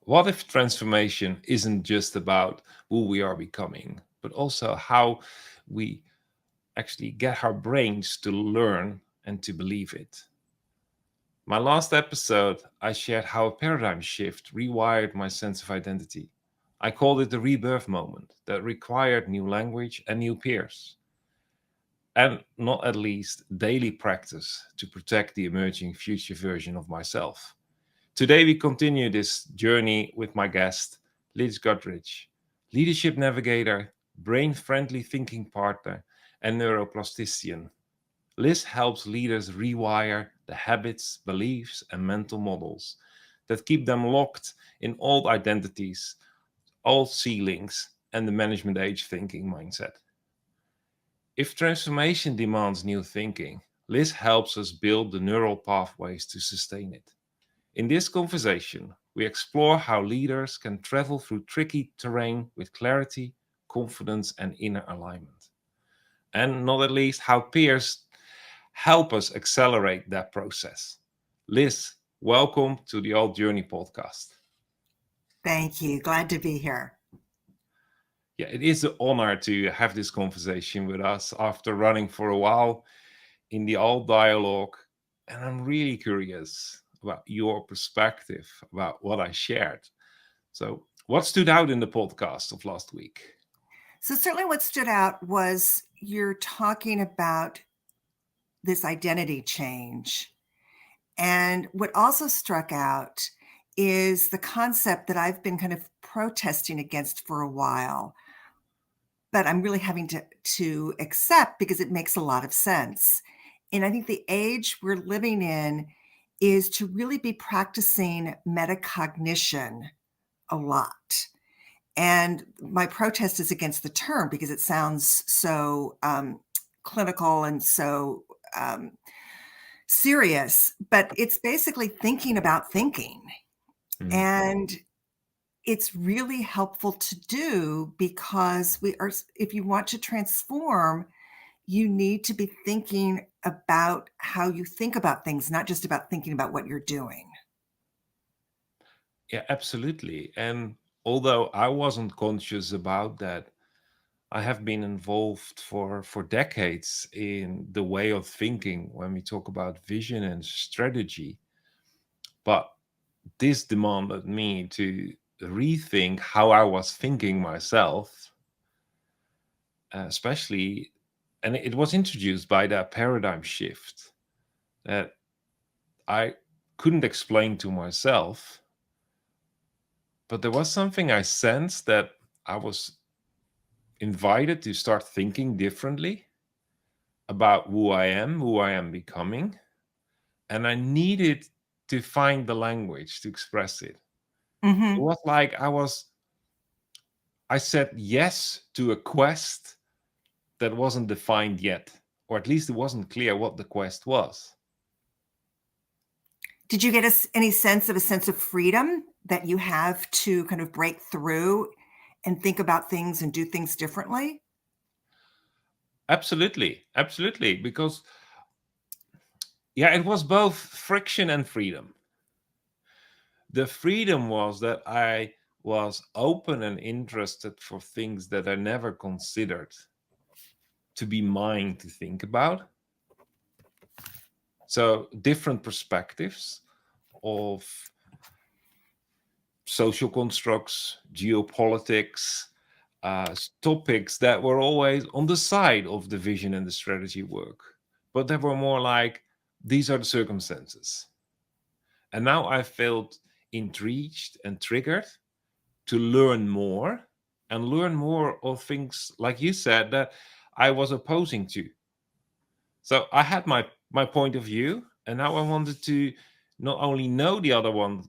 What if transformation isn't just about who we are becoming, but also how we actually get our brains to learn and to believe it? My last episode, I shared how a paradigm shift rewired my sense of identity. I called it the rebirth moment that required new language and new peers, and not at least daily practice to protect the emerging future version of myself. Today, we continue this journey with my guest, Liz Guthridge, leadership navigator, brain friendly thinking partner, and neuroplastician. Liz helps leaders rewire the habits, beliefs, and mental models that keep them locked in old identities, old ceilings, and the management age thinking mindset. If transformation demands new thinking, Liz helps us build the neural pathways to sustain it. In this conversation, we explore how leaders can travel through tricky terrain with clarity, confidence, and inner alignment. And not at least how peers help us accelerate that process. Liz, welcome to the Alt Journey podcast. Thank you. Glad to be here. Yeah, it is an honor to have this conversation with us after running for a while in the Alt dialogue. And I'm really curious about your perspective about what I shared. So, what stood out in the podcast of last week? So, certainly what stood out was you're talking about this identity change. And what also struck out is the concept that I've been kind of protesting against for a while, but I'm really having to accept because it makes a lot of sense. And I think the age we're living in is to really be practicing metacognition a lot. And my protest is against the term because it sounds so clinical and so serious, but it's basically thinking about thinking. Mm. And it's really helpful to do because if you want to transform, you need to be thinking about how you think about things, not just about thinking about what you're doing. Yeah, absolutely. And although I wasn't conscious about that, I have been involved for decades in the way of thinking when we talk about vision and strategy. But this demanded me to rethink how I was thinking myself, especially, and it was introduced by that paradigm shift that I couldn't explain to myself, but there was something I sensed that I was invited to start thinking differently about who I am becoming, and I needed to find the language to express it. It Mm-hmm. was like I said yes to a quest that wasn't defined yet, or at least it wasn't clear what the quest was. Did you get any sense of a sense of freedom that you have to kind of break through and think about things and do things differently? Absolutely, absolutely, because yeah, it was both friction and freedom. The freedom was that I was open and interested for things that I never considered to be mine to think about. So, different perspectives of social constructs, geopolitics, topics that were always on the side of the vision and the strategy work, but they were more like these are the circumstances. And now I felt intrigued and triggered to learn more of things, like you said, that I was opposing to. So I had my point of view, and now I wanted to not only know the other one's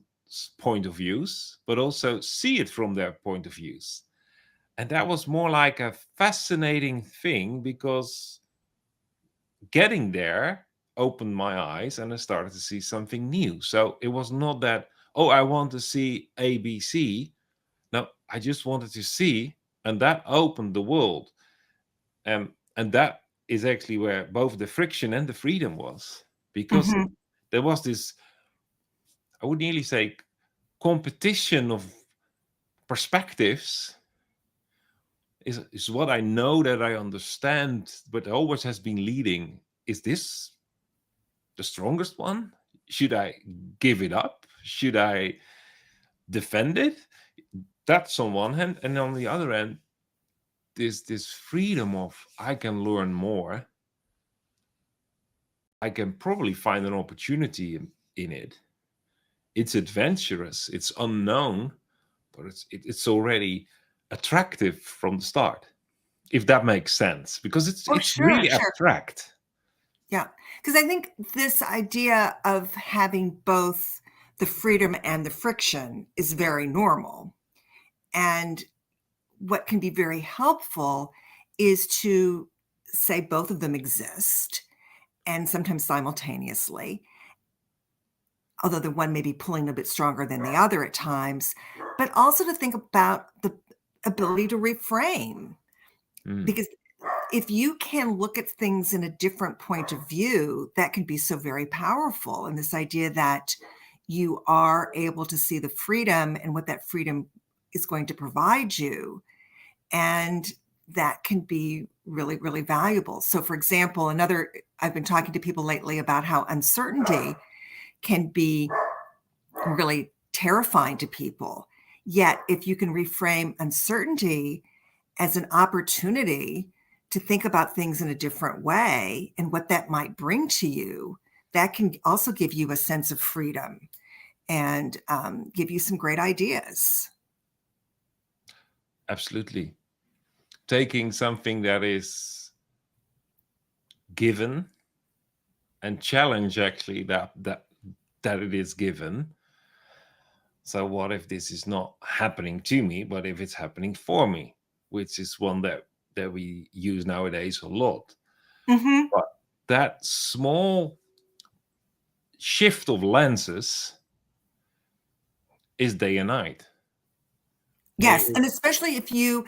point of views, but also see it from their point of views. And that was more like a fascinating thing because getting there opened my eyes and I started to see something new. So it was not that, oh, I want to see ABC. No, I just wanted to see, and that opened the world. And that is actually where both the friction and the freedom was, because Mm-hmm. there was this, I would nearly say, competition of perspectives is what I know, that I understand, but always has been leading. Is this the strongest one? Should I give it up? Should I defend it? That's on one hand. And on the other hand, this freedom of, I can learn more. I can probably find an opportunity in it. It's adventurous, it's unknown, but it's already attractive from the start, if that makes sense, because it's Oh, it's sure, really sure. abstract. Yeah. Because I think this idea of having both the freedom and the friction is very normal. And what can be very helpful is to say both of them exist, and sometimes simultaneously, although the one may be pulling a bit stronger than the other at times, but also to think about the ability to reframe. Because if you can look at things in a different point of view, that can be so very powerful. And this idea that you are able to see the freedom and what that freedom is going to provide you. And that can be really, really valuable. So, for example, I've been talking to people lately about how uncertainty can be really terrifying to people. Yet, if you can reframe uncertainty as an opportunity to think about things in a different way and what that might bring to you, that can also give you a sense of freedom and give you some great ideas. Absolutely. Taking something that is given and challenge actually that it is given. So what if this is not happening to me, but if it's happening for me, which is one that we use nowadays a lot. Mm-hmm. But that small shift of lenses is day and night. Yes. And especially if you,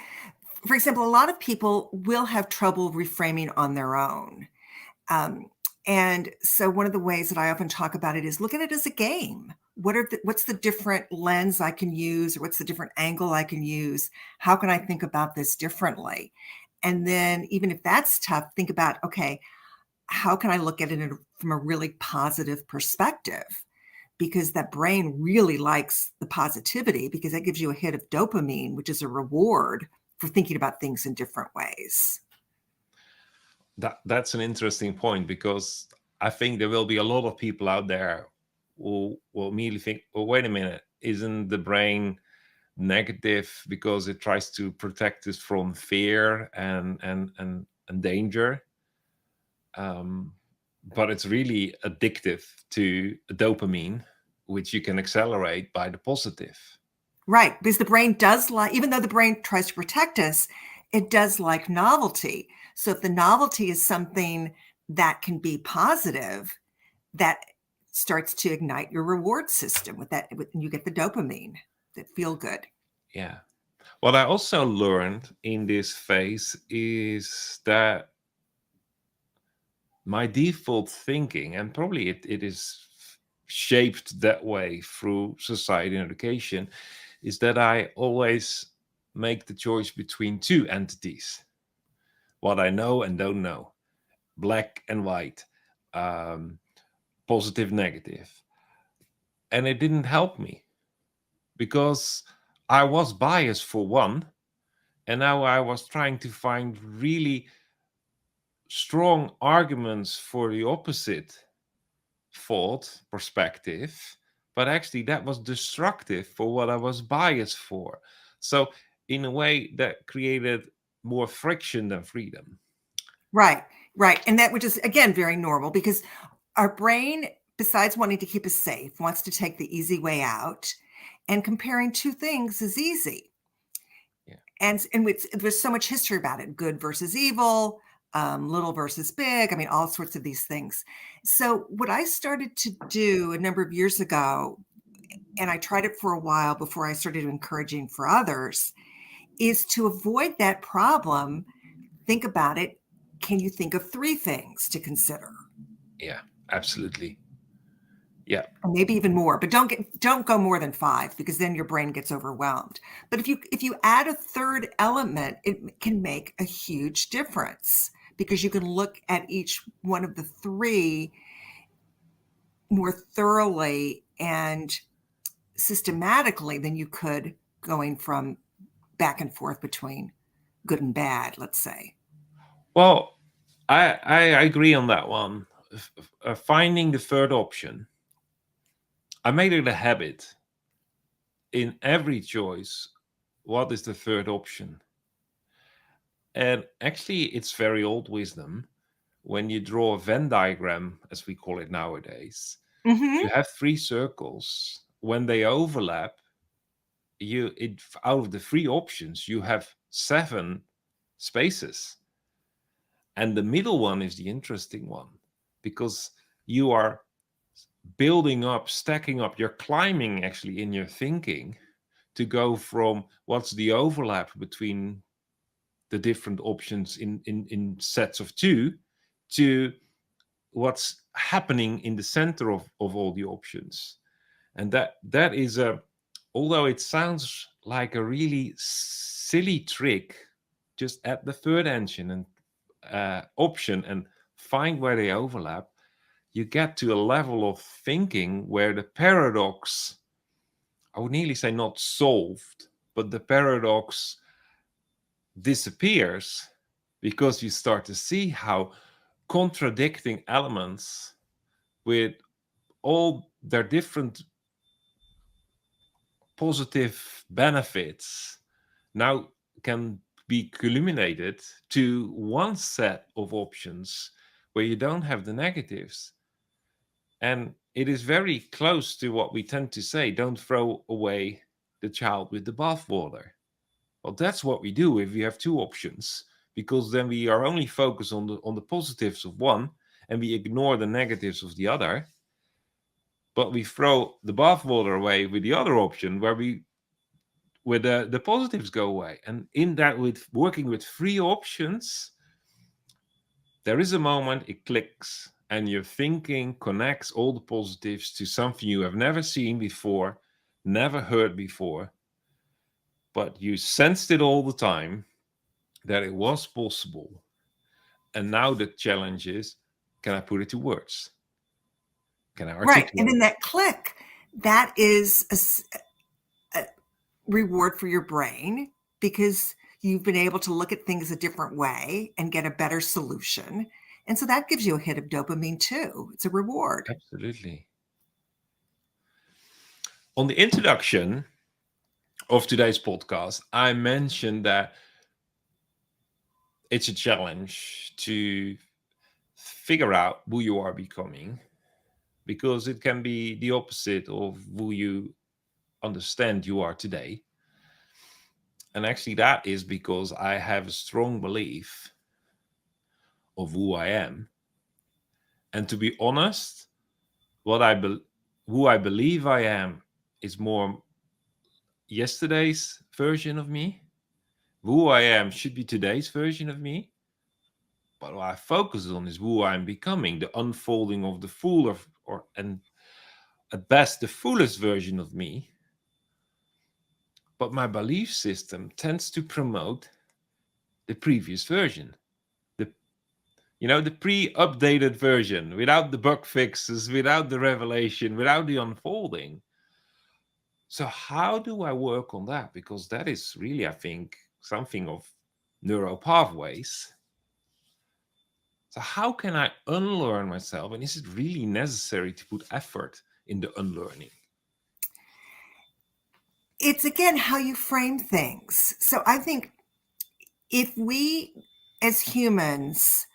for example, a lot of people will have trouble reframing on their own. And so one of the ways that I often talk about it is look at it as a game. What's the different lens I can use, or what's the different angle I can use? How can I think about this differently? And then even if that's tough, think about, okay, how can I look at it from a really positive perspective? Because that brain really likes the positivity, because that gives you a hit of dopamine, which is a reward for thinking about things in different ways. That's an interesting point, because I think there will be a lot of people out there who will immediately think, well, wait a minute, isn't the brain negative because it tries to protect us from fear and danger? But it's really addictive to dopamine, which you can accelerate by the positive. Right, because the brain does like, even though the brain tries to protect us, it does like novelty. So if the novelty is something that can be positive, that starts to ignite your reward system and you get the dopamine, that feel good. Yeah. What I also learned in this phase is that my default thinking, and probably it is shaped that way through society and education, is that I always make the choice between two entities: what I know and don't know, black and white, positive, negative. And it didn't help me, because I was biased for one, and now I was trying to find really strong arguments for the opposite thought perspective, but actually that was destructive for what I was biased for. So in a way, that created more friction than freedom. Right, right. And that, which is, again, very normal, because our brain, besides wanting to keep us safe, wants to take the easy way out. And comparing two things is easy. Yeah. And there's so much history about it: good versus evil, little versus big. I mean, all sorts of these things. So what I started to do a number of years ago, and I tried it for a while before I started encouraging for others, is to avoid that problem. Think about it. Can you think of three things to consider? Yeah, absolutely. Yeah. or maybe even more, but don't go more than 5, because then your brain gets overwhelmed. But if you add a third element, it can make a huge difference, because you can look at each one of the 3 more thoroughly and systematically than you could going from back and forth between good and bad, let's say. Well, I agree on that one. Finding the third option, I made it a habit in every choice. What is the third option? And actually, it's very old wisdom. When you draw a Venn diagram, as we call it nowadays, Mm-hmm. you have 3 circles. When they overlap, out of the 3 options, you have 7 spaces. And the middle one is the interesting one, because you are building up, stacking up, you're climbing actually in your thinking to go from what's the overlap between the different options in sets of 2 to what's happening in the center of all the options. And that is a, although it sounds like a really silly trick, just add the third engine and option and find where they overlap, you get to a level of thinking where the paradox, I would nearly say not solved, but the paradox disappears, because you start to see how contradicting elements with all their different positive benefits now can be culminated to one set of options where you don't have the negatives. And it is very close to what we tend to say, don't throw away the child with the bathwater. Well, that's what we do if we have 2 options, because then we are only focused on the positives of one and we ignore the negatives of the other. But we throw the bathwater away with the other option where the positives go away. And in that, with working with 3 options, there is a moment it clicks and your thinking connects all the positives to something you have never seen before, never heard before, but you sensed it all the time that it was possible. And now the challenge is, can I put it to words? Can I Right. And articulate then it? that click, that is a reward for your brain, because you've been able to look at things a different way and get a better solution. And so that gives you a hit of dopamine too. It's a reward. Absolutely. On the introduction of today's podcast, I mentioned that it's a challenge to figure out who you are becoming, because it can be the opposite of who you understand you are today. And actually, that is because I have a strong belief of who I am. And to be honest, what who I believe I am is more yesterday's version of me. Who I am should be today's version of me. But what I focus on is who I'm becoming, the unfolding of the full of, or and at best the fullest version of me. But my belief system tends to promote the previous version, the the pre-updated version, without the bug fixes, without the revelation, without the unfolding. So how do I work on that? Because that is really, I think, something of neural pathways. So how can I unlearn myself? And is it really necessary to put effort in the unlearning? It's again how you frame things. So I think if we as humans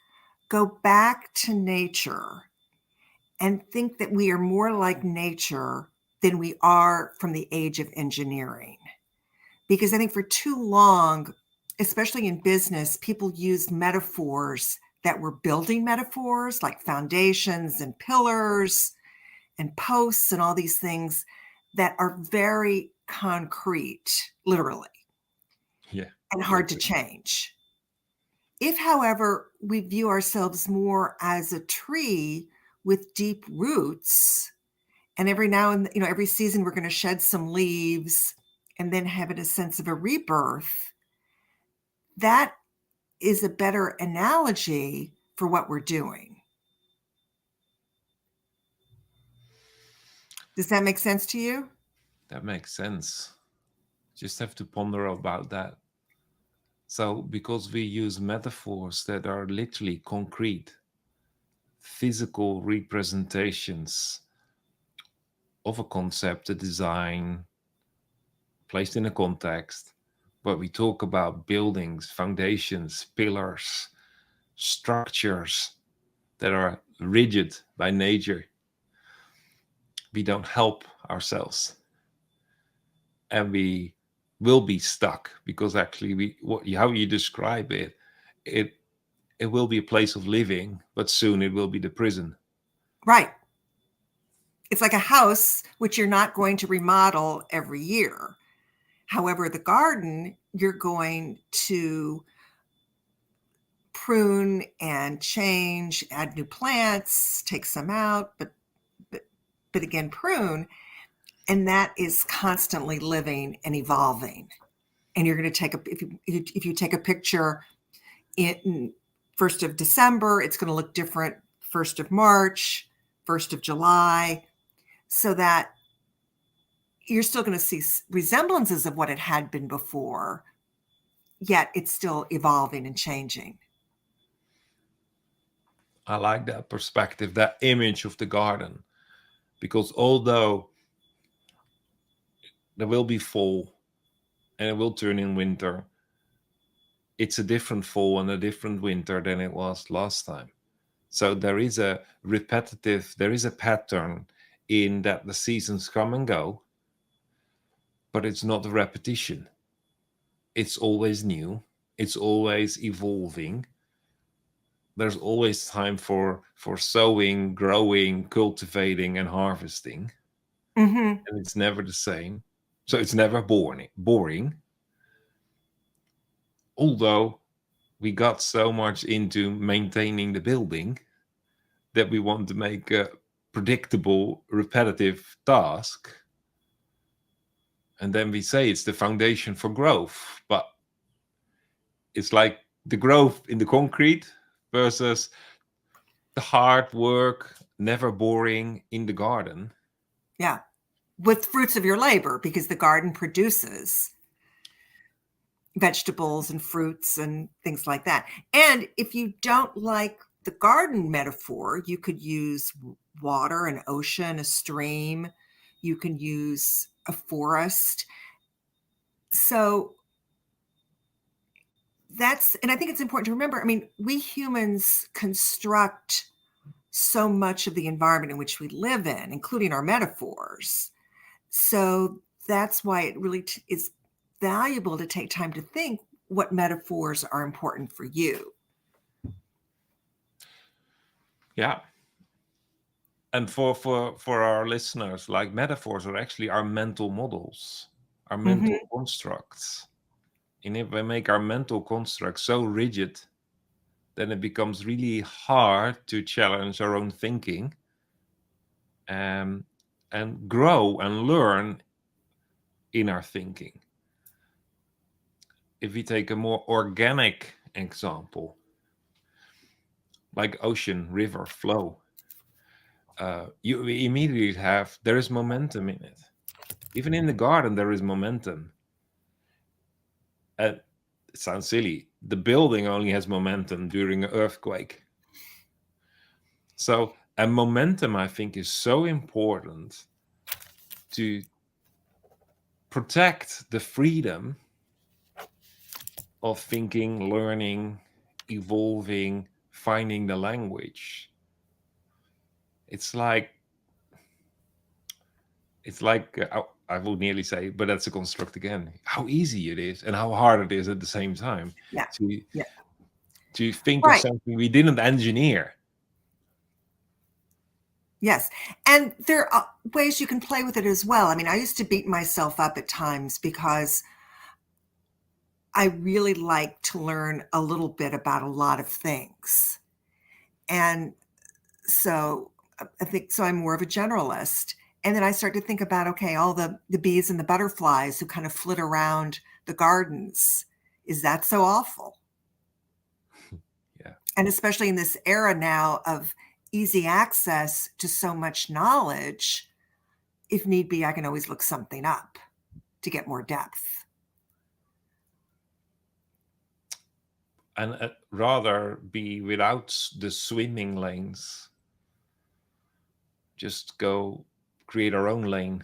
go back to nature and think that we are more like nature than we are from the age of engineering, because I think for too long, especially in business, people used metaphors that were building metaphors like foundations and pillars and posts and all these things that are very concrete, literally, Yeah, and I hard to agree. change. If, however, we view ourselves more as a tree with deep roots And every now and, every season we're going to shed some leaves and then have it a sense of a rebirth. That is a better analogy for what we're doing. Does that make sense to you? That makes sense. Just have to ponder about that. So, because we use metaphors that are literally concrete, physical representations of a concept, a design, placed in a context, but we talk about buildings, foundations, pillars, structures that are rigid by nature, we don't help ourselves. And we will be stuck because actually how you describe it, it it will be a place of living, but soon it will be the prison. Right. It's like a house, which you're not going to remodel every year. However, the garden, you're going to prune and change, add new plants, take some out, but again, prune. And that is constantly living and evolving. And you're going to take if you take a picture in 1st of December, it's going to look different 1st of March, 1st of July, so that you're still going to see resemblances of what it had been before, yet it's still evolving and changing. I like that perspective, that image of the garden, because although there will be fall and it will turn in winter, it's a different fall and a different winter than it was last time. So there is a pattern in that the seasons come and go, but it's not a repetition. It's always new, it's always evolving. There's always time for sowing, growing, cultivating, and harvesting. Mm-hmm. And it's never the same. So it's never boring. Although we got so much into maintaining the building that we want to make a predictable, repetitive task. And then we say it's the foundation for growth. But it's like the growth in the concrete versus the hard work, never boring in the garden. Yeah. With fruits of your labor, because the garden produces vegetables and fruits and things like that. And if you don't like the garden metaphor, you could use water, an ocean, a stream. You can use a forest. So and I think it's important to remember, I mean, we humans construct so much of the environment in which we live in, including our metaphors. So that's why it really is valuable to take time to think what metaphors are important for you. Yeah. And for our listeners, like, metaphors are actually our mental models, our mental constructs. And if we make our mental constructs so rigid, then it becomes really hard to challenge our own thinking, and grow and learn in our thinking. If we take a more organic example, like ocean, river, flow, you immediately have, there is momentum in it. Even in the garden, there is momentum. It sounds silly. The building only has momentum during an earthquake. So, and momentum, I think, is so important to protect the freedom of thinking, learning, evolving, finding the language. It's like I will nearly say, but that's a construct again. How easy it is and how hard it is at the same time. Yeah. to Yeah. to think of Right. something we didn't engineer. Yes. And there are ways you can play with it as well. I mean, I used to beat myself up at times because I really like to learn a little bit about a lot of things. And so I think so I'm more of a generalist. And then I start to think about, okay, all the bees and the butterflies who kind of flit around the gardens. Is that so awful? Yeah. And especially in this era now of easy access to so much knowledge, if need be, I can always look something up to get more depth. And rather be without the swimming lanes. Just go create our own lane,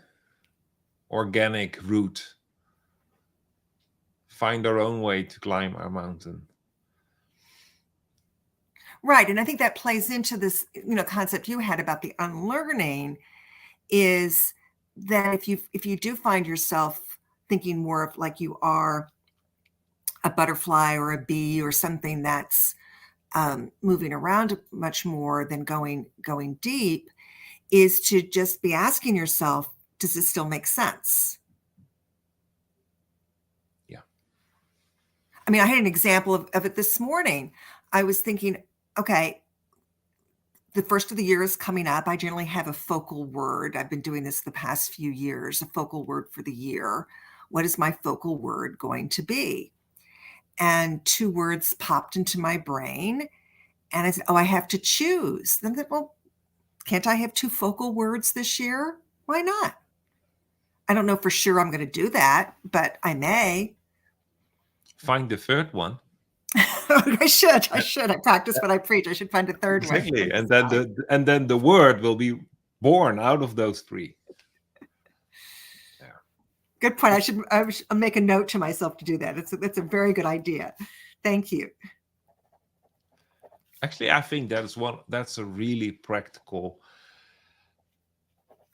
organic route, find our own way to climb our mountain. Right. And I think that plays into this, concept you had about the unlearning, is that if you do find yourself thinking more of like you are a butterfly or a bee or something that's moving around much more than going deep, is to just be asking yourself, does this still make sense? Yeah. I mean, I had an example of it this morning. I was thinking, okay, the first of the year is coming up. I generally have a focal word. I've been doing this the past few years, a focal word for the year. What is my focal word going to be? And two words popped into my brain. And I said, oh, I have to choose. Then I said, well, can't I have two focal words this year? Why not? I don't know for sure I'm going to do that, but I may. Find the third one. I should. I practice what I preach. I should find a third one. Exactly. And then the word will be born out of those three. Yeah. Good point. I'll make a note to myself to do that. That's a very good idea. Thank you. Actually, I think that's a really practical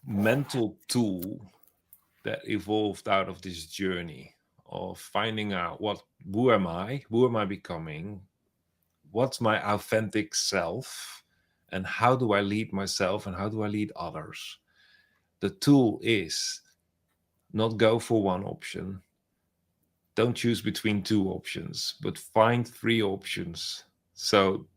mental tool that evolved out of this journey of finding out who am I becoming, what's my authentic self, and how do I lead myself and how do I lead others. The tool is not go for one option, don't choose between two options, but find three options. So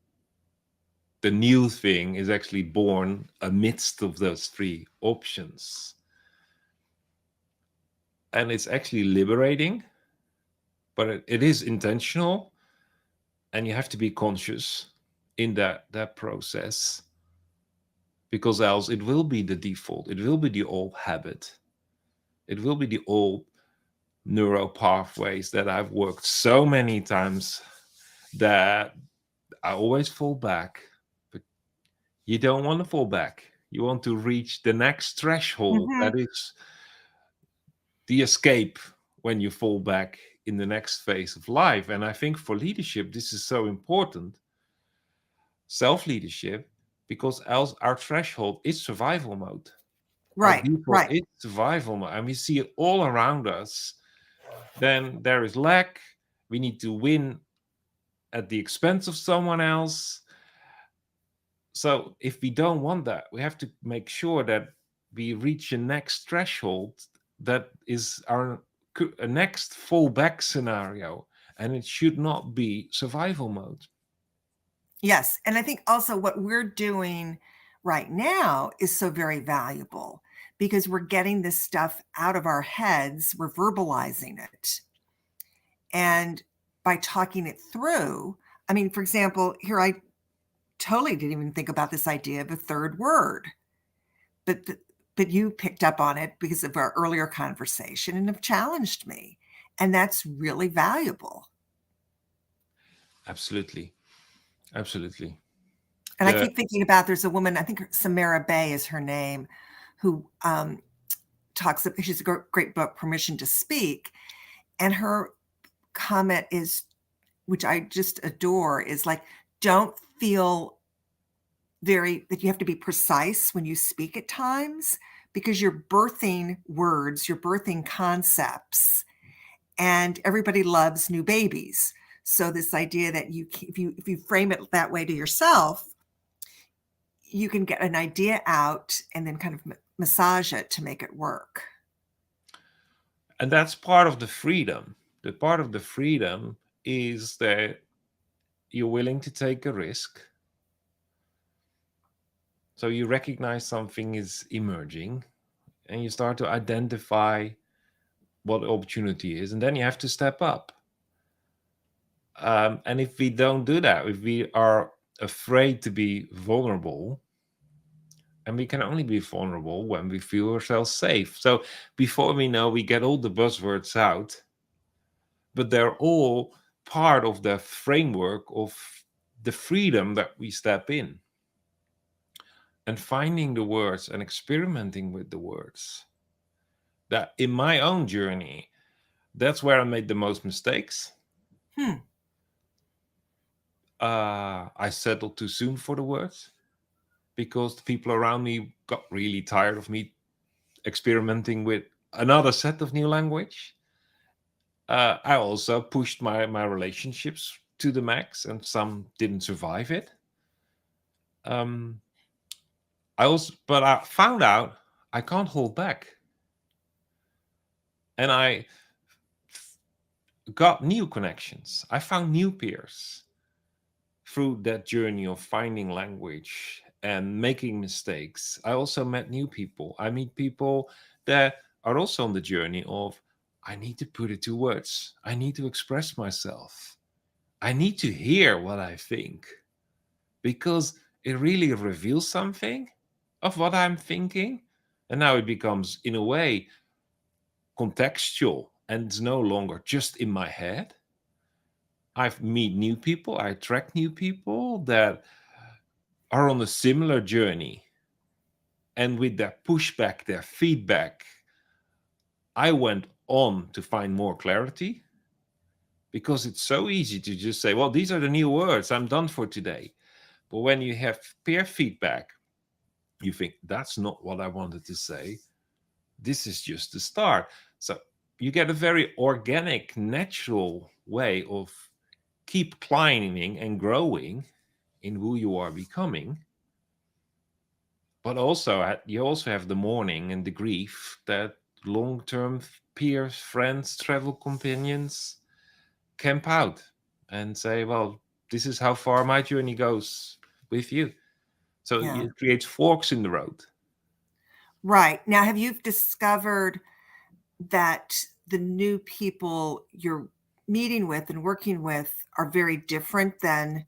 the new thing is actually born amidst of those three options. And it's actually liberating, but it is intentional, and you have to be conscious in that process, because else it will be the default, it will be the old habit, it will be the old neural pathways that I've worked so many times that I always fall back. But you don't want to fall back, you want to reach the next threshold, Mm-hmm. that is the escape when you fall back in the next phase of life. And I think for leadership, this is so important, self-leadership, because else our threshold is survival mode. Our Right. default Right. is survival mode, and we see it all around us. Then there is lack. We need to win at the expense of someone else. So if we don't want that, we have to make sure that we reach a next threshold that is our next fallback scenario, and it should not be survival mode. Yes. And I think also what we're doing right now is so very valuable, because we're getting this stuff out of our heads, we're verbalizing it. And by talking it through, I mean, for example, here I totally didn't even think about this idea of a third word, but but you picked up on it because of our earlier conversation and have challenged me, and that's really valuable. Absolutely. Absolutely. And I The keep thinking about, there's a woman, I think Samara Bay is her name, who talks. She's a great book, Permission to Speak, and her comment is, which I just adore, is like, don't feel that you have to be precise when you speak at times, because you're birthing words, you're birthing concepts, and everybody loves new babies. So this idea that if you frame it that way to yourself, you can get an idea out and then kind of massage it to make it work. and that's part of the freedom. The part of the freedom is that you're willing to take a risk. So you recognize something is emerging, and you start to identify what opportunity is, and then you have to step up. And if we don't do that, if we are afraid to be vulnerable, and we can only be vulnerable when we feel ourselves safe. So before we know, we get all the buzzwords out, but they're all part of the framework of the freedom that we step in, and finding the words and experimenting with the words. That in my own journey, that's where I made the most mistakes. Hmm. I settled too soon for the words because the people around me got really tired of me experimenting with another set of new language. I also pushed my relationships to the max, and some didn't survive it. Um, but I found out I can't hold back, and I got new connections. I found new peers through that journey of finding language and making mistakes. I also met new people. I meet people that are also on the journey of, I need to put it to words. I need to express myself. I need to hear what I think, because it really reveals something of what I'm thinking. And now it becomes, in a way, contextual, and it's no longer just in my head. I meet new people, I attract new people that are on a similar journey. And with their pushback, their feedback, I went on to find more clarity, because it's so easy to just say, well, these are the new words, I'm done for today. But when you have peer feedback, you think, that's not what I wanted to say. This is just the start. So you get a very organic, natural way of keep climbing and growing in who you are becoming. But also, you also have the mourning and the grief that long-term peers, friends, travel companions camp out and say, well, this is how far my journey goes with you. So Yeah. it creates forks in the road. Right. Now, have you discovered that the new people you're meeting with and working with are very different than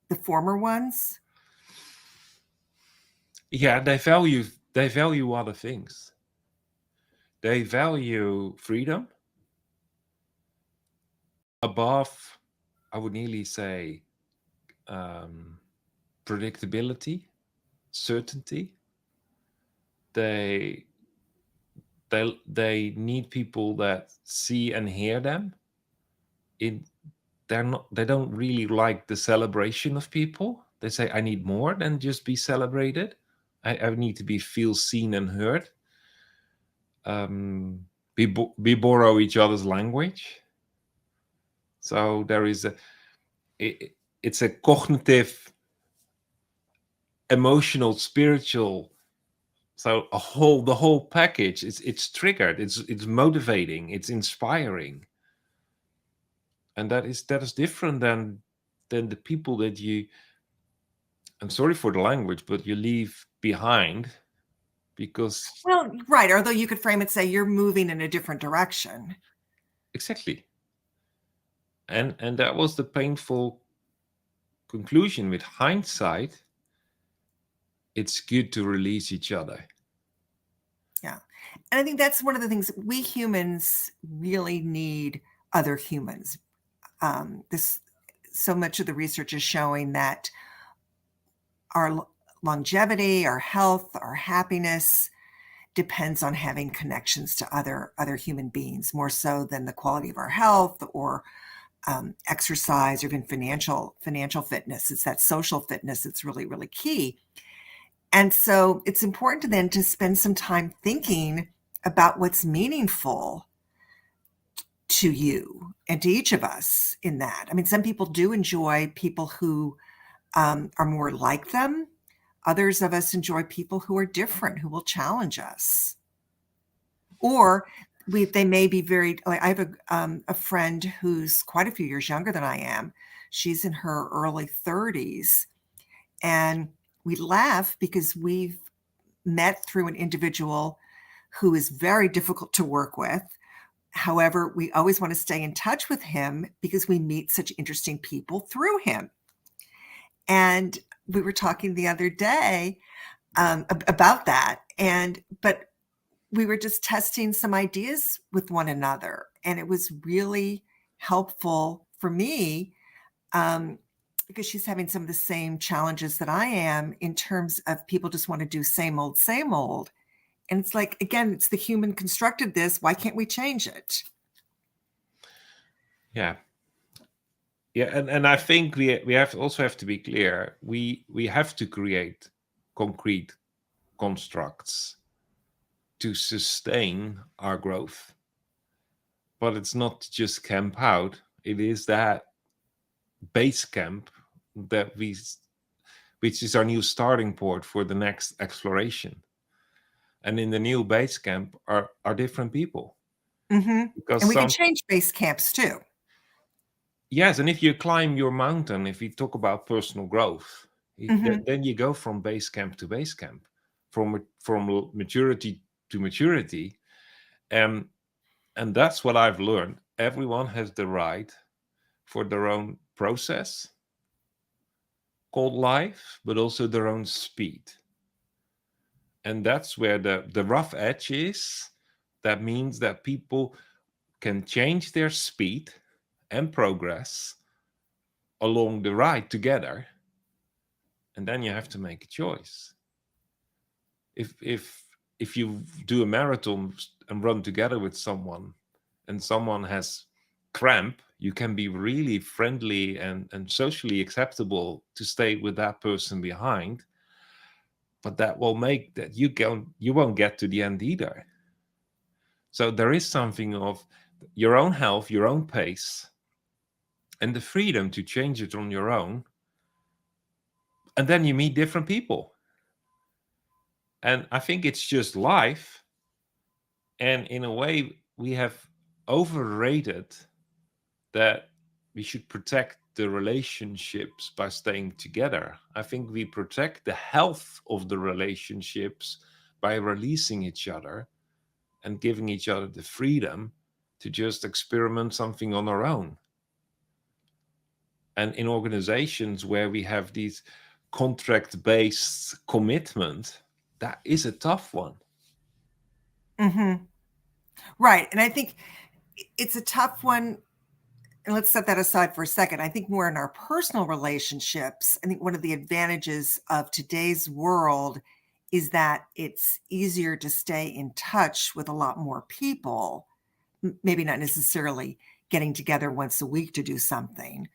the former ones? Yeah, they value other things. They value freedom above, I would nearly say, um, predictability, certainty. They they need people that see and hear them. In they don't really like the celebration of people. They say, I need more than just be celebrated. I need to be feel seen and heard. Um, we borrow each other's language. So there is it, it's a cognitive, emotional, spiritual. So the whole package. It's triggered. It's motivating. It's inspiring, and that is different than the people that you. I'm sorry for the language, but you leave behind because Well, right. Although you could frame it, say you're moving in a different direction. exactly, and that was the painful conclusion. With hindsight, it's good to release each other. Yeah. And I think that's one of the things we humans really need other humans. This so much of the research is showing that our longevity, our health, our happiness depends on having connections to other human beings more so than the quality of our health or exercise or even financial fitness. It's that social fitness that's really key. And so it's important to then to spend some time thinking about what's meaningful to you and to each of us in that. I mean, some people do enjoy people who are more like them. Others of us enjoy people who are different, who will challenge us. Or they may be very, like I have a friend who's quite a few years younger than I am. She's in her early 30s. And we laugh because we've met through an individual who is very difficult to work with. However, we always want to stay in touch with him because we meet such interesting people through him. And we were talking the other day about that. But we were just testing some ideas with one another. And it was really helpful for me because she's having some of the same challenges that I am in terms of people just want to do same old, same old. And it's like, again, it's the human constructed this. Why can't we change it? Yeah. Yeah, and I think we have to be clear. We have to create concrete constructs to sustain our growth. But it's not just camp out. It is that base camp that which is our new starting port for the next exploration. And in the new base camp are different people. Mm-hmm. Because And we can change base camps too. Yes, and if you climb your mountain, if you talk about personal growth, then you go from base camp to base camp, from maturity to maturity, and that's what I've learned. Everyone has the right for their own process called life, but also their own speed, and that's where the rough edge is. That means that people can change their speed and progress along the ride together, and then you have to make a choice. If you do a marathon and run together with someone and someone has cramp, you can be really friendly and socially acceptable to stay with that person behind, but that will make that you won't get to the end either. So there is something of your own health, your own pace, and the freedom to change it on your own. And then you meet different people. And I think it's just life. And in a way, we have overrated that we should protect the relationships by staying together. I think we protect the health of the relationships by releasing each other and giving each other the freedom to just experiment something on our own. And in organizations where we have these contract-based commitment, that is a tough one. Mm-hmm. Right. And I think it's a tough one. And let's set that aside for a second. I think more in our personal relationships, I think one of the advantages of today's world is that it's easier to stay in touch with a lot more people, maybe not necessarily getting together once a week to do something,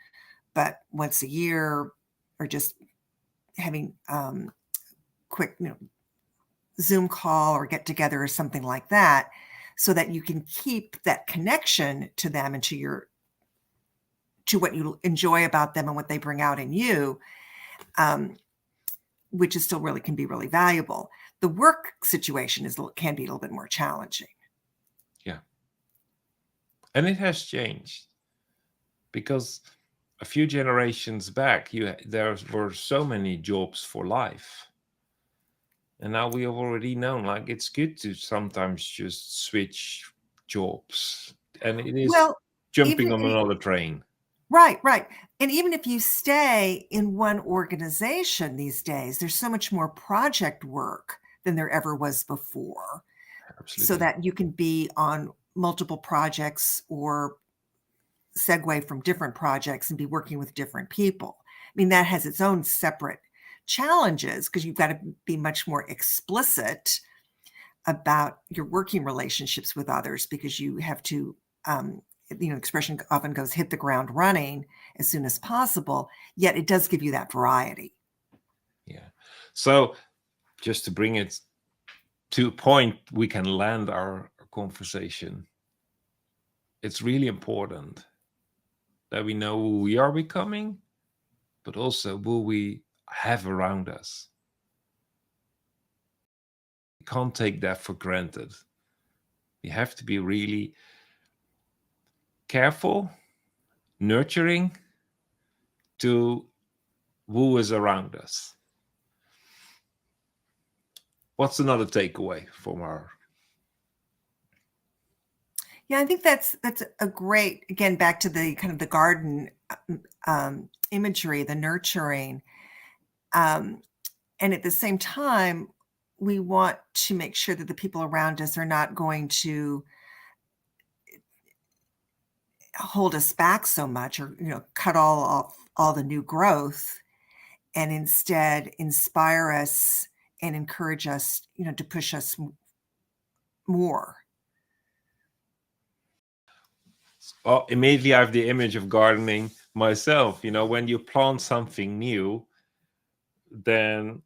but once a year, or just having quick, Zoom call or get together or something like that, so that you can keep that connection to them and to what you enjoy about them and what they bring out in you, which is still really can be really valuable. The work situation can be a little bit more challenging. Yeah. And it has changed because a few generations back, there were so many jobs for life. And now we have already known, like, it's good to sometimes just switch jobs. And it is jumping on another train. Right. And even if you stay in one organization these days, there's so much more project work than there ever was before. Absolutely. So that you can be on multiple projects or segue from different projects and be working with different people. I mean, that has its own separate challenges because you've got to be much more explicit about your working relationships with others, because you have to, the expression often goes, hit the ground running as soon as possible, yet it does give you that variety. Yeah. So just to bring it to a point we can land our conversation, it's really important that we know who we are becoming, but also who we have around us. We can't take that for granted. We have to be really careful, nurturing to who is around us. What's another takeaway from our Yeah, I think that's a great, again, back to the kind of the garden imagery, the nurturing. And at the same time, we want to make sure that the people around us are not going to hold us back so much, or cut all the new growth, and instead inspire us and encourage us, to push us more. Well, immediately I have the image of gardening myself. When you plant something new, then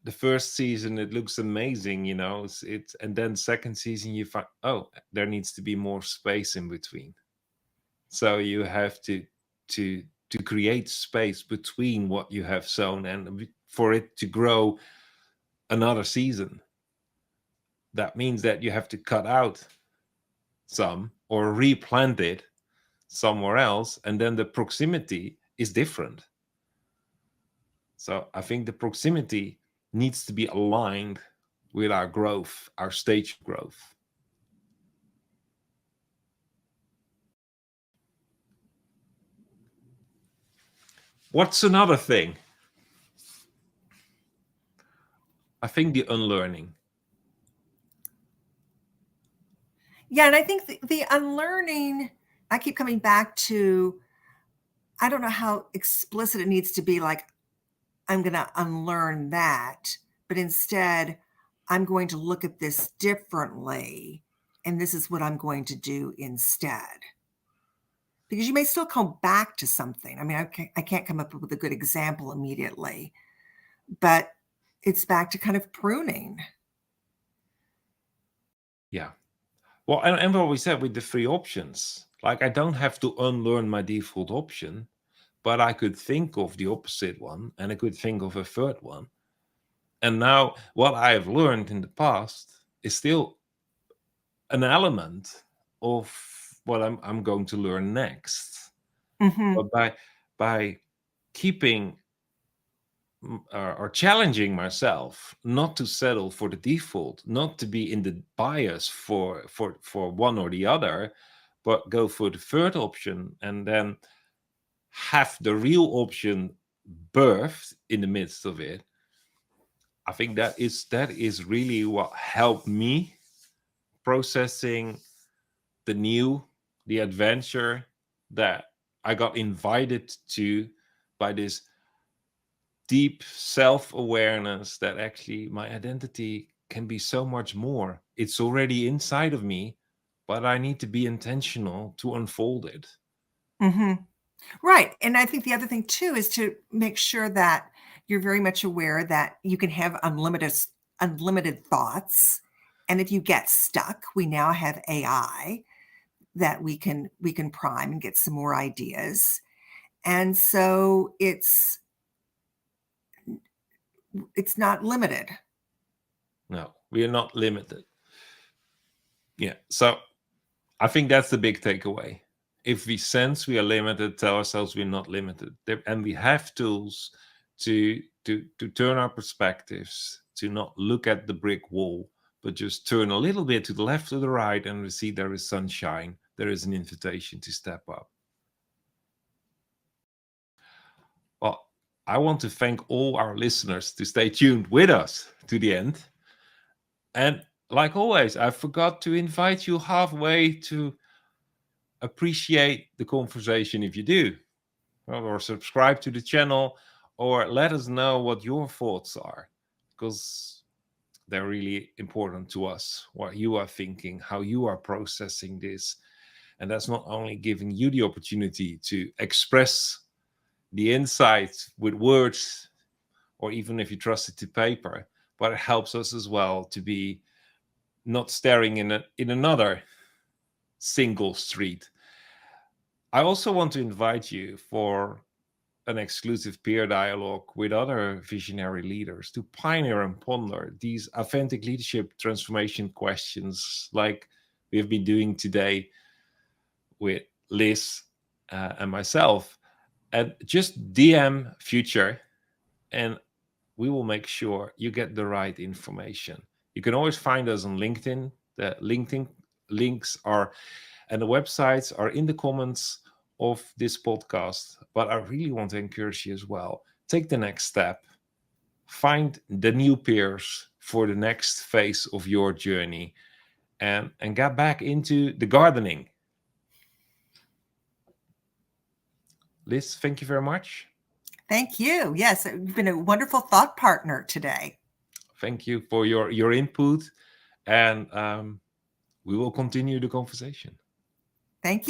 the first season it looks amazing, and then second season you find, oh, there needs to be more space in between. So you have to create space between what you have sown and for it to grow another season. That means that you have to cut out some or replant it somewhere else, and then the proximity is different. So I think the proximity needs to be aligned with our growth, our stage of growth. What's another thing? I think the unlearning. Yeah, and I think the unlearning, I keep coming back to, I don't know how explicit it needs to be, like, I'm going to unlearn that, but instead, I'm going to look at this differently, and this is what I'm going to do instead. Because you may still come back to something. I mean, I can't come up with a good example immediately, but it's back to kind of pruning. Yeah. Well, and what we said with the three options, like I don't have to unlearn my default option, but I could think of the opposite one, and I could think of a third one. And now what I have learned in the past is still an element of what I'm going to learn next. Mm-hmm. But by keeping or challenging myself not to settle for the default, not to be in the bias for one or the other, but go for the third option, and then have the real option birthed in the midst of it. I think that is really what helped me processing the new, the adventure that I got invited to by this deep self-awareness that actually my identity can be so much more. It's already inside of me, but I need to be intentional to unfold it. Mm-hmm. Right. And I think the other thing too is to make sure that you're very much aware that you can have unlimited thoughts. And if you get stuck, we now have AI that we can prime and get some more ideas. And so it's not limited. No, we are not limited. Yeah. So I think that's the big takeaway. If we sense we are limited, tell ourselves we're not limited. And we have tools to turn our perspectives, to not look at the brick wall, but just turn a little bit to the left or the right, and we see there is sunshine. There is an invitation to step up. Well, I want to thank all our listeners to stay tuned with us to the end. And like always, I forgot to invite you halfway to appreciate the conversation if you do, or subscribe to the channel, or let us know what your thoughts are, because they're really important to us, what you are thinking, how you are processing this. And that's not only giving you the opportunity to express the insight with words, or even if you trust it to paper, but it helps us as well to be not staring in another single street. I also want to invite you for an exclusive peer dialogue with other visionary leaders to pioneer and ponder these authentic leadership transformation questions, like we have been doing today with Liz and myself. And just DM Future, and we will make sure you get the right information. You can always find us on LinkedIn. The LinkedIn links are and the websites are in the comments of this podcast. But I really want to encourage you as well. Take the next step. Find the new peers for the next phase of your journey, and get back into the gardening. Liz, thank you very much. Thank you. Yes, you've been a wonderful thought partner today. Thank you for your input, and we will continue the conversation. Thank you.